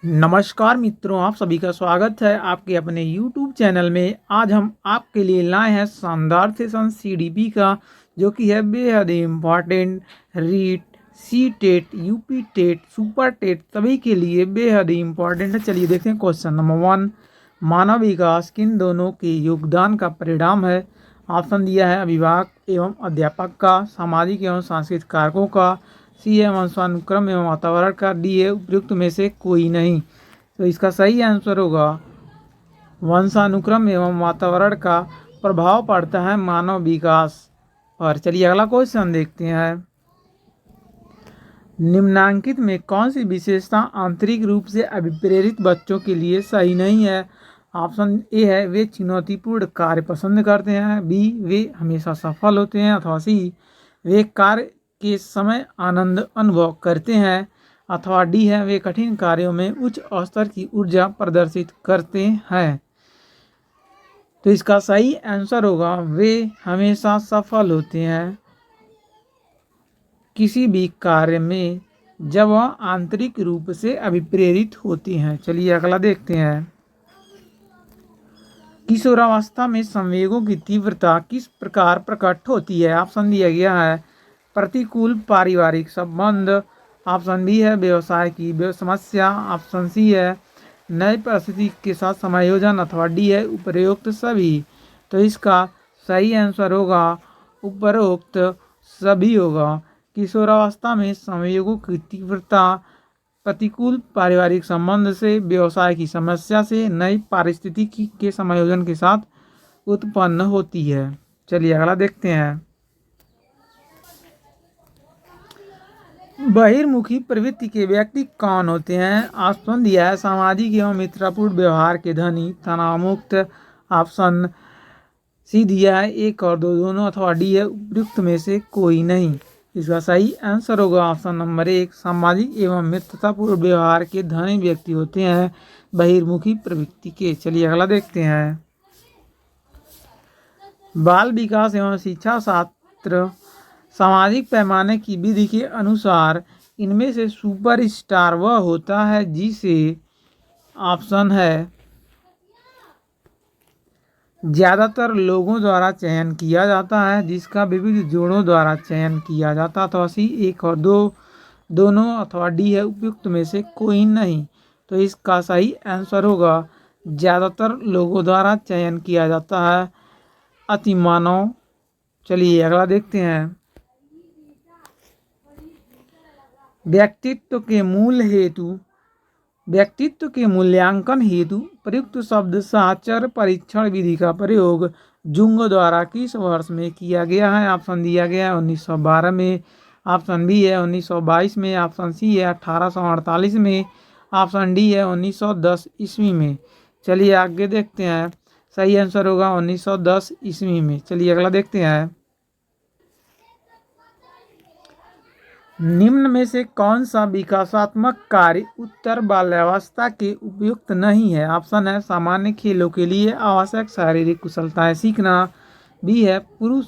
नमस्कार मित्रों, आप सभी का स्वागत है आपके अपने YouTube चैनल में। आज हम आपके लिए लाए हैं शानदार सेशन CDP का, जो कि है बेहद important. REET, C TET, UP TET, super TET सभी के लिए बेहद ही इम्पॉर्टेंट है। चलिए देखते हैं क्वेश्चन नंबर 1। मानव विकास किन दोनों के योगदान का परिणाम है? ऑप्शन दिया है अभिभावक एवं अध्यापक का, सामाजिक एवं सांस्कृतिक कारकों का, सी है वंशानुक्रम एवं वातावरण का, डी है उपयुक्त में से कोई नहीं। तो इसका सही आंसर होगा वंशानुक्रम एवं वातावरण का प्रभाव पड़ता है मानव विकास पर। चलिए अगला क्वेश्चन देखते हैं। निम्नांकित में कौन सी विशेषता आंतरिक रूप से अभिप्रेरित बच्चों के लिए सही नहीं है? ऑप्शन ए है वे चुनौतीपूर्ण कार्य पसंद करते हैं, बी वे हमेशा सफल होते हैं, अथवा सी वे कार्य के समय आनंद अनुभव करते हैं, अथवा डी है वे कठिन कार्यों में उच्च स्तर की ऊर्जा प्रदर्शित करते हैं। तो इसका सही आंसर होगा वे हमेशा सफल होते हैं किसी भी कार्य में जब वह आंतरिक रूप से अभिप्रेरित होती हैं। चलिए अगला देखते हैं। किशोरावस्था में संवेगों की तीव्रता किस प्रकार प्रकट होती है? ऑप्शन दिया गया है प्रतिकूल पारिवारिक संबंध, ऑप्शन बी है व्यवसाय की समस्या, ऑप्शन सी है नई परिस्थिति के साथ समायोजन, अथवा डी है उपरोक्त सभी। तो इसका सही आंसर होगा उपरोक्त सभी होगा। किशोरावस्था में संवेगों की तीव्रता प्रतिकूल पारिवारिक संबंध से, व्यवसाय की समस्या से, नई पारिस्थितिकी के समायोजन के साथ उत्पन्न होती है। चलिए अगला देखते हैं। बहिर्मुखी प्रवृत्ति के व्यक्ति कौन होते हैं? ऑप्शन दिया है सामाजिक एवं मित्रपूर्ण व्यवहार के धनी, तनावमुक्त, ऑप्शन सी दिया है एक और दो दोनों, अथवा डी है उपयुक्त में से कोई नहीं। इसका सही आंसर होगा ऑप्शन नंबर 1, सामाजिक एवं मित्रतापूर्ण व्यवहार के धनी व्यक्ति होते हैं बहिर्मुखी प्रवृत्ति के। चलिए अगला देखते हैं। बाल विकास एवं शिक्षा शास्त्र सामाजिक पैमाने की विधि के अनुसार इनमें से सुपर स्टार वह होता है जिसे, ऑप्शन है ज़्यादातर लोगों द्वारा चयन किया जाता है, जिसका विविध जोड़ों द्वारा चयन किया जाता है, अथवा सी एक और दो दोनों, अथवा डी है उपयुक्त में से कोई नहीं। तो इसका सही आंसर होगा ज़्यादातर लोगों द्वारा चयन किया जाता है अति मानव। चलिए अगला देखते हैं। व्यक्तित्व के मूल्यांकन हेतु प्रयुक्त शब्द साचर परीक्षण विधि का प्रयोग जुंग द्वारा किस वर्ष में किया गया है? ऑप्शन दिया गया है 1912 में, ऑप्शन बी है 1922 में, ऑप्शन सी है 1848 में, ऑप्शन डी है 1910 ईस्वी में। चलिए आगे देखते हैं। सही आंसर होगा 1910 ईस्वी में। चलिए अगला देखते हैं। निम्न में से कौन सा विकासात्मक कार्य उत्तर बाल्यावस्था के उपयुक्त नहीं है? ऑप्शन है सामान्य खेलों के लिए आवश्यक शारीरिक कुशलताएं सीखना, बी है पुरुष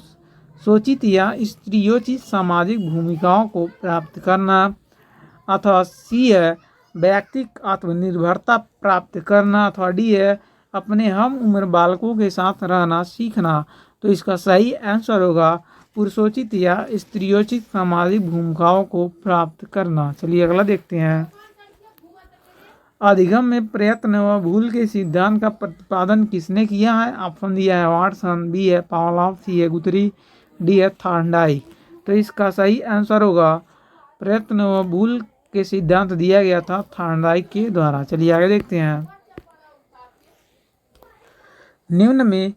सोचित या स्त्रियोचित सामाजिक भूमिकाओं को प्राप्त करना, अथवा सी है व्यक्तिक आत्मनिर्भरता प्राप्त करना, अथवा डी है अपने हम उम्र बालकों के साथ रहना सीखना। तो इसका सही आंसर होगा पुरुषोचित या स्त्रियोचित सामाजिक भूमिकाओं को प्राप्त करना। चलिए अगला देखते हैं। अधिगम में प्रयत्न व भूल के सिद्धांत का प्रतिपादन किसने किया है? ऑप्शन दिया है वाटसन, बी है पावलोव, सी है गुथरी, डी है थॉर्नडाइक। तो इसका सही आंसर होगा प्रयत्न व भूल के सिद्धांत दिया गया था थॉर्नडाइक के द्वारा। चलिए आगे देखते हैं। निम्न में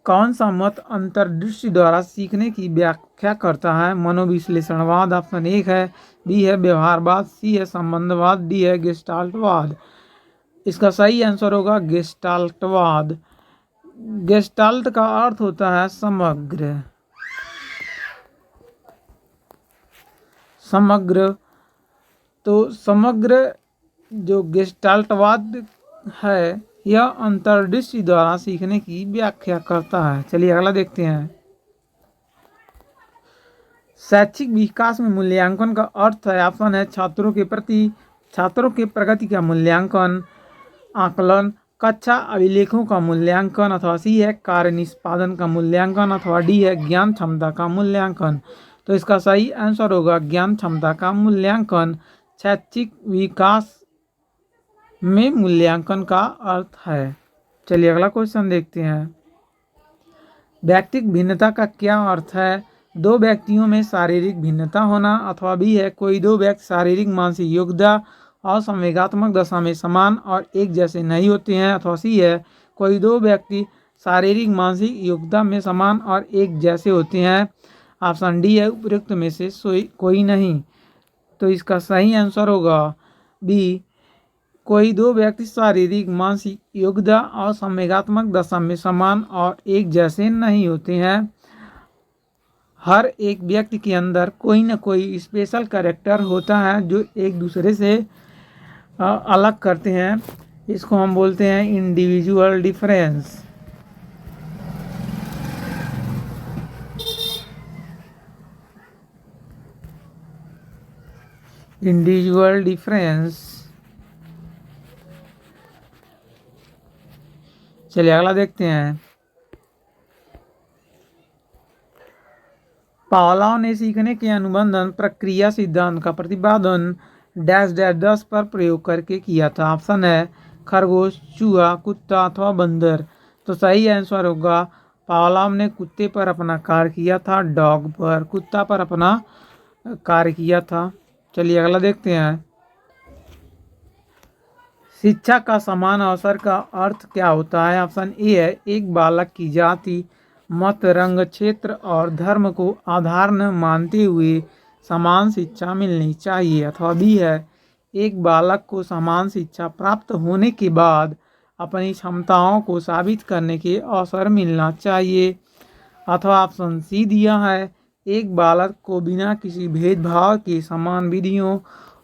कौन सा मत अंतर्दृष्टि द्वारा सीखने की व्याख्या करता है? मनोविश्लेषणवाद, ऑप्शन 1 है, बी है व्यवहारवाद, सी है संबंधवाद, डी है गेस्टाल्टवाद। इसका सही आंसर होगा गेस्टाल्टवाद। गेस्टाल्ट का अर्थ होता है समग्र। तो समग्र जो गेस्टाल्टवाद है यह अंतर्दृष्टि द्वारा सीखने की व्याख्या करता है। चलिए अगला देखते हैं। शैक्षिक विकास में मूल्यांकन का अर्थ है, ऑप्शन है छात्रों के प्रति छात्रों के प्रगति का मूल्यांकन, आकलन, कक्षा अभिलेखों का मूल्यांकन, अथवा सी है कार्य निष्पादन का मूल्यांकन, अथवा डी है ज्ञान क्षमता का मूल्यांकन। तो इसका सही आंसर होगा ज्ञान क्षमता का मूल्यांकन। शैक्षिक विकास में मूल्यांकन का अर्थ है। चलिए अगला क्वेश्चन देखते हैं। व्यक्तिक भिन्नता का क्या अर्थ है? दो व्यक्तियों में शारीरिक भिन्नता होना, अथवा बी है कोई दो व्यक्ति शारीरिक मानसिक योग्यता और संवेगात्मक दशा में समान और एक जैसे नहीं होते हैं, अथवा सी है कोई दो व्यक्ति शारीरिक मानसिक योग्यता में समान और एक जैसे होते हैं। ऑप्शन डी है उपयुक्त में से कोई नहीं। तो इसका सही आंसर होगा बी, कोई दो व्यक्ति शारीरिक मानसिक योग्यता और संवेगात्मक दशा में समान और एक जैसे नहीं होते हैं। हर एक व्यक्ति के अंदर कोई न कोई स्पेशल कैरेक्टर होता है जो एक दूसरे से अलग करते हैं। इसको हम बोलते हैं इंडिविजुअल डिफरेंस। Individual difference. चलिए अगला देखते हैं। पावलोव ने सीखने के अनुबंधन प्रक्रिया सिद्धांत का प्रतिपादन डैश डैश 10 पर प्रयोग करके किया था। ऑप्शन है खरगोश, चूहा, कुत्ता अथवा बंदर। तो सही आंसर होगा पावलोव ने कुत्ते पर अपना कार्य किया था, डॉग पर, कुत्ता पर अपना कार्य किया था। चलिए अगला देखते हैं। शिक्षा का समान अवसर का अर्थ क्या होता है? ऑप्शन ए है एक बालक की जाति, मत, रंग, क्षेत्र और धर्म को आधार न मानते हुए समान शिक्षा मिलनी चाहिए, अथवा बी है एक बालक को समान शिक्षा प्राप्त होने के बाद अपनी क्षमताओं को साबित करने के अवसर मिलना चाहिए, अथवा ऑप्शन सी दिया है एक बालक को बिना किसी भेदभाव के समान विधियों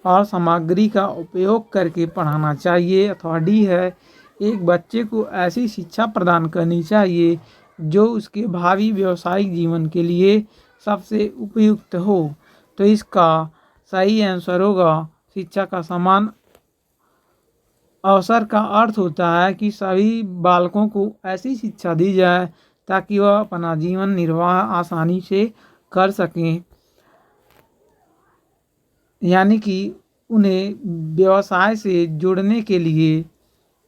और सामग्री का उपयोग करके पढ़ाना चाहिए, अथवा डी है एक बच्चे को ऐसी शिक्षा प्रदान करनी चाहिए जो उसके भावी व्यावसायिक जीवन के लिए सबसे उपयुक्त हो। तो इसका सही आंसर होगा शिक्षा का समान अवसर का अर्थ होता है कि सभी बालकों को ऐसी शिक्षा दी जाए ताकि वह अपना जीवन निर्वाह आसानी से कर सकें, यानी कि उन्हें व्यवसाय से जुड़ने के लिए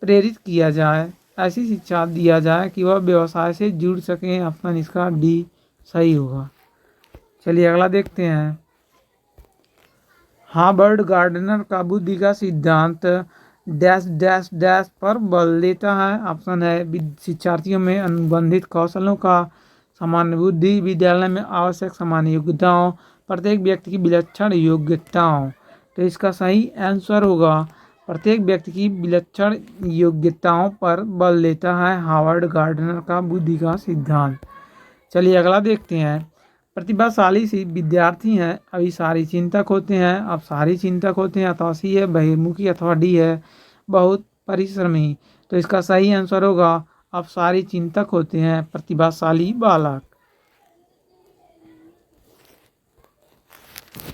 प्रेरित किया जाए, ऐसी शिक्षा दिया जाए कि वह व्यवसाय से जुड़ सकें। ऑप्शन इसका डी सही होगा। चलिए अगला देखते हैं। हार्वर्ड गार्डनर का बुद्धि का सिद्धांत डैश डैश डैश पर बल देता है। ऑप्शन है शिक्षार्थियों में अनुबंधित कौशलों का सामान्य बुद्धि, विद्यालय में आवश्यक सामान्य योग्यताओं, प्रत्येक व्यक्ति की विलक्षण योग्यताओं। तो इसका सही आंसर होगा प्रत्येक व्यक्ति की विलक्षण योग्यताओं पर बल देता है हार्वर्ड गार्डनर का बुद्धि का सिद्धांत। चलिए अगला देखते हैं। प्रतिभाशाली सी विद्यार्थी हैं अभिसारी चिंतक होते हैं। अब सारी चिंतक होते हैं, अथवा सी है बहिर्मुखी, अथवा डी है बहुत परिश्रमी। तो इसका सही आंसर होगा अब सारी चिंतक होते हैं प्रतिभाशाली बालक।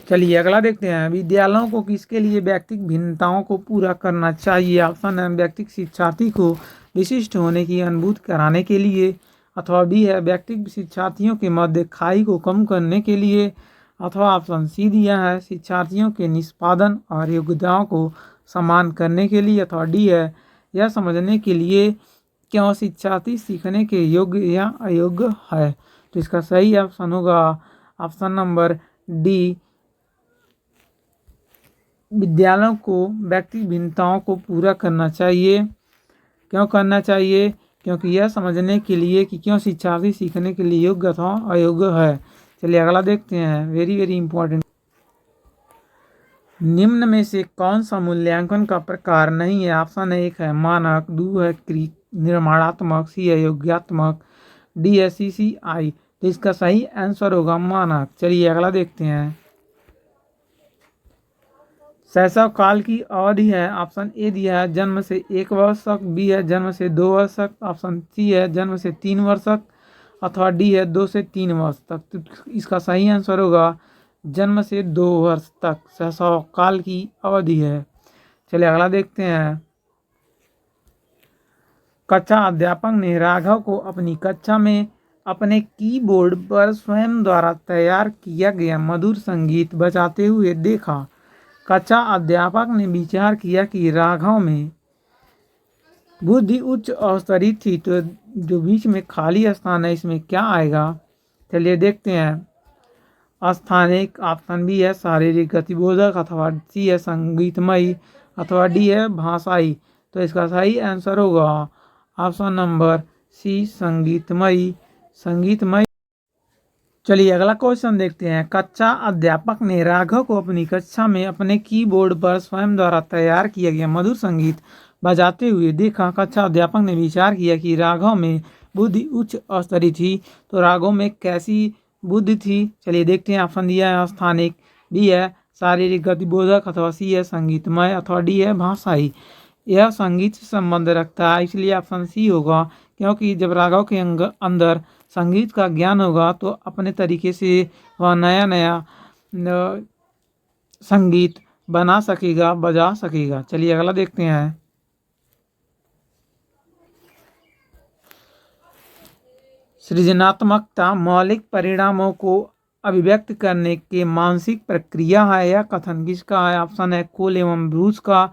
चलिए अगला देखते हैं। विद्यालयों को किसके लिए व्यक्तिक भिन्नताओं को पूरा करना चाहिए? ऑप्शन है व्यक्तिक शिक्षार्थी को विशिष्ट होने की अनुभूति कराने के लिए, अथवा बी है व्यक्तिक शिक्षार्थियों के मध्य खाई को कम करने के लिए, अथवा ऑप्शन सी दिया है शिक्षार्थियों के निष्पादन और योग्यताओं को समान करने के लिए, अथवा डी है यह समझने के लिए क्यों शिक्षार्थी सीखने के योग्य या अयोग्य है। तो इसका सही ऑप्शन होगा ऑप्शन नंबर डी, विद्यालयों को व्यक्तिक भिन्नताओं को पूरा करना चाहिए। क्यों करना चाहिए? क्योंकि यह समझने के लिए कि क्यों शिक्षार्थी सीखने के लिए योग्य अथवा अयोग्य है। चलिए अगला देखते हैं। Very very important. निम्न में से कौन सा मूल्यांकन का प्रकार नहीं है? ऑप्शन एक है मानक, दो है निर्माणात्मक, सी है योग्यात्मक, डी है CCI। तो इसका सही आंसर होगा मानक। चलिए अगला देखते हैं। शैशव काल की अवधि है। ऑप्शन ए दिया है जन्म से 1 वर्ष तक, बी है जन्म से 2 वर्ष तक, ऑप्शन सी है जन्म से 3 वर्ष तक, अथवा डी है 2 से 3 वर्ष तक। तो इसका सही आंसर होगा जन्म से 2 वर्ष तक शैशव काल की अवधि है। चलिए अगला देखते हैं। कक्षा अध्यापक ने राघव को अपनी कक्षा में अपने कीबोर्ड पर स्वयं द्वारा तैयार किया गया मधुर संगीत बजाते हुए देखा। कक्षा अध्यापक ने विचार किया कि राघव में बुद्धि उच्च स्तरीय थी, तो जो बीच में खाली स्थान है इसमें क्या आएगा। चलिए देखते हैं। स्थानिक ऑप्शन बी है शारीरिक गतिबोधक, अथवा सी है संगीतमयी, अथवा डी है भाषाई। तो इसका सही आंसर होगा ऑप्शन नंबर सी संगीतमयी। संगीतमयी। चलिए अगला क्वेश्चन देखते हैं। कक्षा अध्यापक ने राघव को अपनी कक्षा में अपने कीबोर्ड पर स्वयं द्वारा तैयार किया गया मधुर संगीत बजाते हुए देखा। कक्षा अध्यापक ने विचार किया कि राघव में बुद्धि उच्च स्तरीय थी, तो राघव में कैसी बुद्धि थी। चलिए देखते हैं। ऑप्शन दिया है स्थानिक, बी है शारीरिक गतिबोधक, अथवा सी है संगीतमय, अथवा डी है भाषाई। यह संगीत से संबंध रखता है, इसलिए ऑप्शन सी होगा, क्योंकि जब राघव के अंदर संगीत का ज्ञान होगा तो अपने तरीके से वह नया नया संगीत बना सकेगा, बजा सकेगा। चलिए अगला देखते हैं। सृजनात्मकता मौलिक परिणामों को अभिव्यक्त करने के मानसिक प्रक्रिया है। यह कथन किसका है। ऑप्शन है कोल एवं ब्रूस का,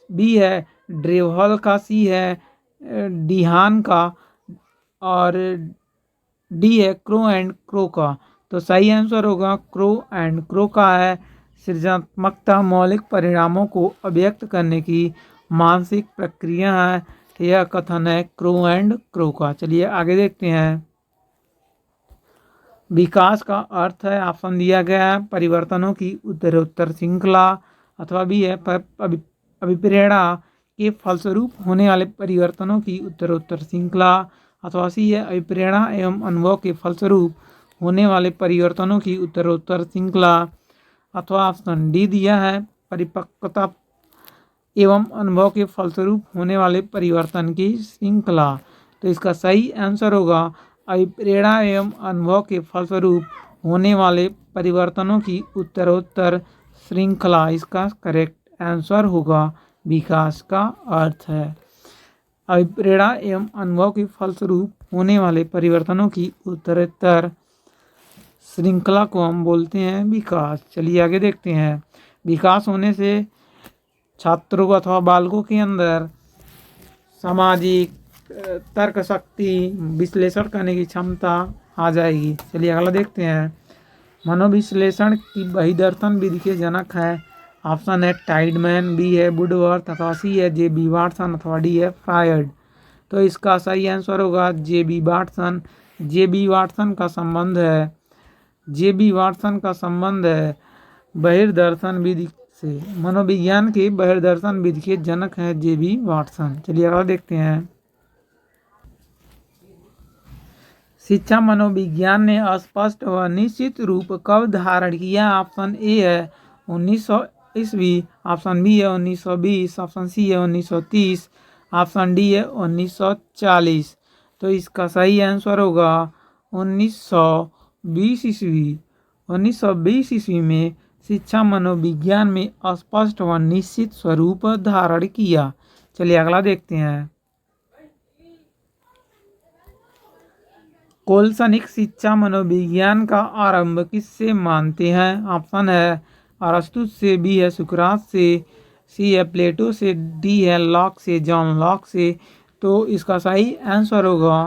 बी है ड्रेवहॉल का, सी है डिहान का, और डी है क्रो एंड क्रो का। तो सही आंसर होगा क्रो एंड क्रो का है। सृजनात्मकता मौलिक परिणामों को अभिव्यक्त करने की मानसिक प्रक्रिया है। यह कथन है क्रो एंड क्रो का। चलिए आगे देखते हैं। विकास का अर्थ है, ऑप्शन दिया गया है परिवर्तनों की उत्तरोत्तर श्रृंखला, अथवा बी है अभिप्रेरणा के फलस्वरूप होने वाले परिवर्तनों की उत्तरोत्तर श्रृंखला, अथवा सी है अभिप्रेरणा एवं अनुभव के फलस्वरूप होने वाले परिवर्तनों की उत्तरोत्तर श्रृंखला, अथवा ऑप्शन डी दिया है परिपक्वता एवं अनुभव के फलस्वरूप होने वाले परिवर्तन की श्रृंखला। तो इसका सही आंसर होगा अभिप्रेरणा एवं अनुभव के फलस्वरूप होने वाले परिवर्तनों की उत्तरोत्तर श्रृंखला। इसका करेक्ट आंसर होगा विकास का अर्थ है। अभिप्रेरणा एवं अनुभव के फलस्वरूप होने वाले परिवर्तनों की उत्तरोत्तर श्रृंखला को हम बोलते हैं विकास। चलिए आगे देखते हैं। विकास होने से छात्रों अथवा बालकों के अंदर सामाजिक तर्क शक्ति, विश्लेषण करने की क्षमता आ जाएगी। चलिए अगला देखते हैं। मनोविश्लेषण की बहिर्दर्शन विधि के जनक है। ऑप्शन है टाइडमैन, बी है वुडवर्थ, अथवा सी है जे.बी. वाटसन, अथवा डी है फ्रायड। तो इसका सही आंसर होगा जे.बी. वाटसन। जे.बी. वाटसन का संबंध है बहिर्दर्शन विधि से। मनोविज्ञान के बहिर्दर्शन विधि के जनक है जे.बी. वाटसन। चलिए अगला देखते हैं। शिक्षा मनोविज्ञान ने स्पष्ट व निश्चित रूप कब धारण किया। ऑप्शन ए है 1900 ईस्वी, ऑप्शन बी है 1920, ऑप्शन सी है 1930, ऑप्शन डी है 1940। तो इसका सही आंसर होगा 1920 ईस्वी। 1920 ईस्वी में शिक्षा मनोविज्ञान में स्पष्ट व निश्चित स्वरूप धारण किया। चलिए अगला देखते हैं। कोलसनिक शिक्षा मनोविज्ञान का आरंभ किससे मानते हैं। ऑप्शन है अरस्तु से, बी है सुकरात से, सी है प्लेटो से, डी है लॉक से, जॉन लॉक से। तो इसका सही आंसर होगा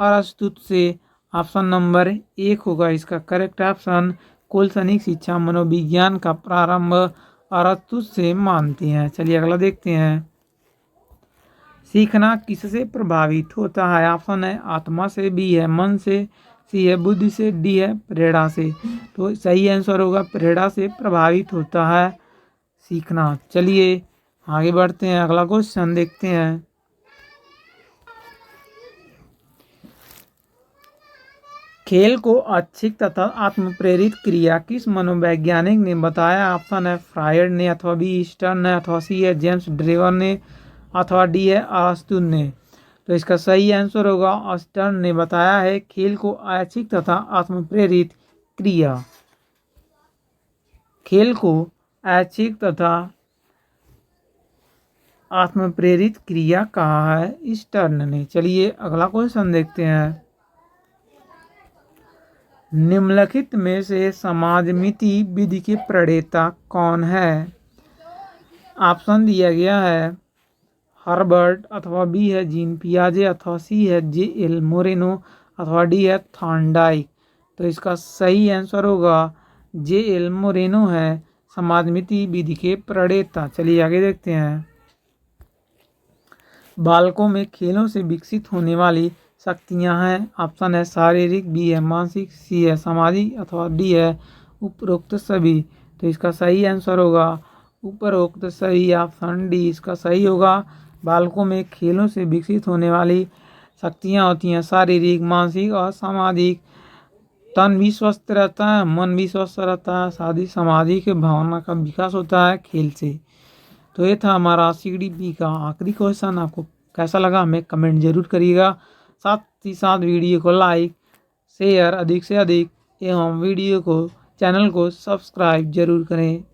अरस्तु से। ऑप्शन नंबर 1 होगा इसका करेक्ट ऑप्शन। कोलसनिक शिक्षा मनोविज्ञान का प्रारंभ अरस्तु से मानते हैं। चलिए अगला देखते हैं। सीखना किससे प्रभावित होता है। ऑप्शन है आत्मा से, बी है मन से, सी है बुद्धि से, डी है प्रेरणा से। तो सही आंसर होगा प्रेरणा से प्रभावित होता है सीखना। चलिए आगे बढ़ते हैं। अगला क्वेश्चन देखते हैं। खेल को ऐच्छिक तथा आत्मप्रेरित क्रिया किस मनोवैज्ञानिक ने बताया। ऑप्शन है फ्रायड ने, अथवा बी स्टर्न ने, अथवा सी है जेम्स ड्रेवर ने, अथवा डी है अरस्तु ने। तो इसका सही आंसर होगा स्टर्न ने बताया है खेल को ऐच्छिक तथा आत्मप्रेरित क्रिया। खेल को ऐच्छिक तथा आत्म प्रेरित क्रिया कहा है स्टर्न ने। चलिए अगला क्वेश्चन देखते हैं। निम्नलिखित में से समाजमिति विधि के प्रणेता कौन है? ऑप्शन दिया गया है हर्बर्ट, अथवा बी है जीन पियाजे, अथवा सी है जे.एल. मोरेनो, अथवा डी है थॉर्नडाइक। तो इसका सही आंसर होगा जे.एल. मोरेनो है समाजमिति विधि के प्रणेता। चलिए आगे देखते हैं। बालकों में खेलों से विकसित होने वाली शक्तियां हैं। ऑप्शन है शारीरिक, बी है मानसिक, सी है सामाजिक, अथवा डी है उपरोक्त सभी। तो इसका सही आंसर होगा उपरोक्त सभी, ऑप्शन डी इसका सही होगा। बालकों में खेलों से विकसित होने वाली शक्तियां होती हैं शारीरिक, मानसिक और सामाजिक। तन भी स्वस्थ रहता है, मन भी स्वस्थ रहता है, साथ ही सामाजिक भावना का विकास होता है खेल से। तो ये था हमारा CDP का आखिरी क्वेश्चन। आपको कैसा लगा हमें कमेंट जरूर करिएगा। साथ ही साथ वीडियो को लाइक शेयर अधिक से अधिक एवं वीडियो को चैनल को सब्सक्राइब जरूर करें।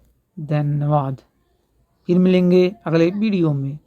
धन्यवाद। फिर मिलेंगे अगले वीडियो में।